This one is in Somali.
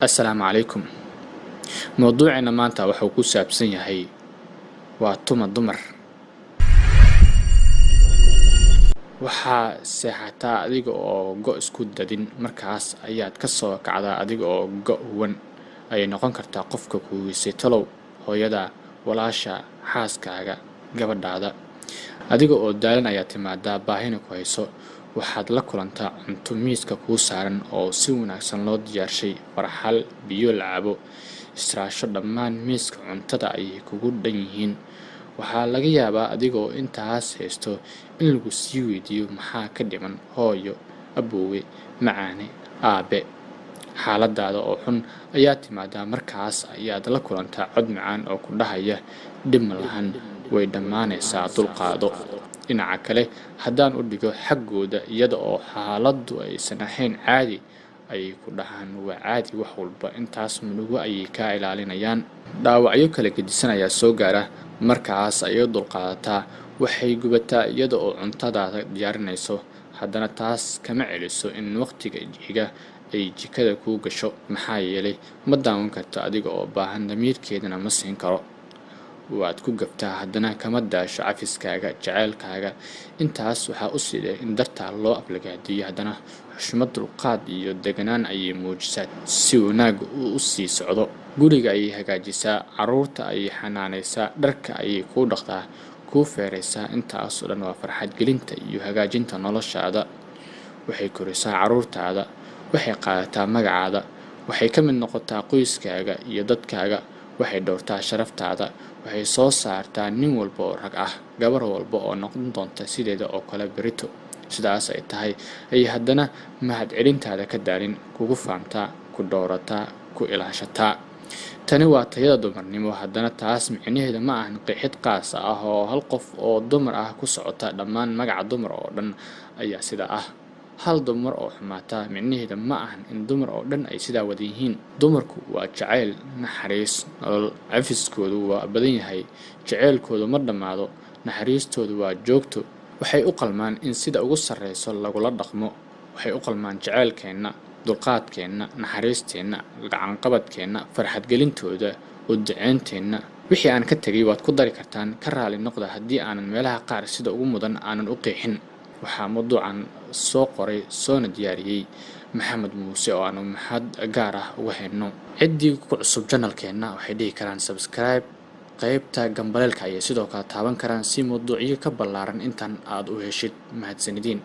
السلام عليكم. موضوعنا maanta wuxuu ku saabsan yahay waa tuma dumar. Waxaa seexataa adiga oo go isku dadin markaas ayaad ka soo kacdaa adiga oo go wan ay noqon kartaa qofka kuwiisay talow hooyada walaasha xaaskaaga gabadhaada adiga oo daalan ayaa timaadaa baahina ku hayso waxaad la kulantaa cunto miiska kuu saaran oo si wanaagsan loo diyaarshay farxal biyo lacabo istiraasho dhammaan miiska cuntada ay kugu dhan yihiin waxaa laga yaabaa adiga oo intaas haysto in lagu sii weydiiyo maxaa ka dhiman hooyo aboowe macaane aabe xaaladaada oo xun ayaa timaadaa markaas ayaad la kulantaa cod macaan oo ku dhahaya dhib ma lahan way dhammaanaysaa dulqaado dhinaca kale haddaan u dhigo xaggooda iyada oo xaaladdu aysan ahayn caadi ay ku dhahaan waa caadi wax walba intaas munugu ayay ka ilaalinayaan dhaawacyo kala gedisan ayaa soo gaara markaas ayay dulqaadataa waxay gubataa iyada oo cuntadaada diyaarinayso haddana taas kama celiso in waqtiga xiga ay jikada kuu gasho maxaa yeelay ma daawan karto adiga oo baahan damiirkeedana ma siin karo waad ku gabtaa haddana kama daasho cafiskaaga jaceylkaaga intaas waxaa u siday in dartaa loo aflagaadiyo haddana xushmad dulqaad iyo deganaan ayay muujisaa si wanaagga uu u sii socdo guriga ayay hagaajisaa carruurta ayay xanaanaysaa dharka ayay kuu dhaqdaa kuu feeraysaa intaas oo dhan waa farxad gelinta iyo hagaajinta noloshaada waxay korisaa carruurtaada waxay qaadataa magacaada waxay ka mid noqotaa qoyskaaga iyo dadkaaga waxay dhowrtaa sharaftaada waxay soo saartaa nin walba oo rag ah gabar walba oo noqon doonta sideeda oo kale berito sidaas ay tahay ay haddana mahadcelintaada ka daalin kugu faantaa ku dhowrataa ku ilaashataa tani waa tayada dumarnimo haddana taas micnaheeda ma ahan qeexid qaas ah oo hal qof oo dumar ah ku socota dhammaan magaca dumar oo dhan ayaa sida ah hal dumar oo xumaata micnaheeda ma ahan in dumar oo dhan ay sidaa wada yihiin dumarku waa jacayl naxariis nolol cafiskoodu waa badan yahay jacaylkoodu ma dhammaado naxariistoodu waa joogto waxay u qalmaan in sida ugu sarreyso lagula dhaqmo waxay u qalmaan jacaylkeenna dulqaadkeenna naxariisteenna gacanqabadkeenna farxadgelintooda oo duceynteenna wixii aan ka tegay waad ku dari kartaan ka raali noqda haddii aanan meelaha qaar sida ugu mudan aanan u qeexin waxaa mawduucan soo qoray soona diyaariyey maxamed muuse oo aanu maxad gaar ah uga hayno ciddii ku cusub janalkeenna waxay dhihi karaan subscribe qaybta gambaleelka ayay sidoo kale taaban karaan si mawduucyo ka ballaaran intan aad u heshid mahadsanidin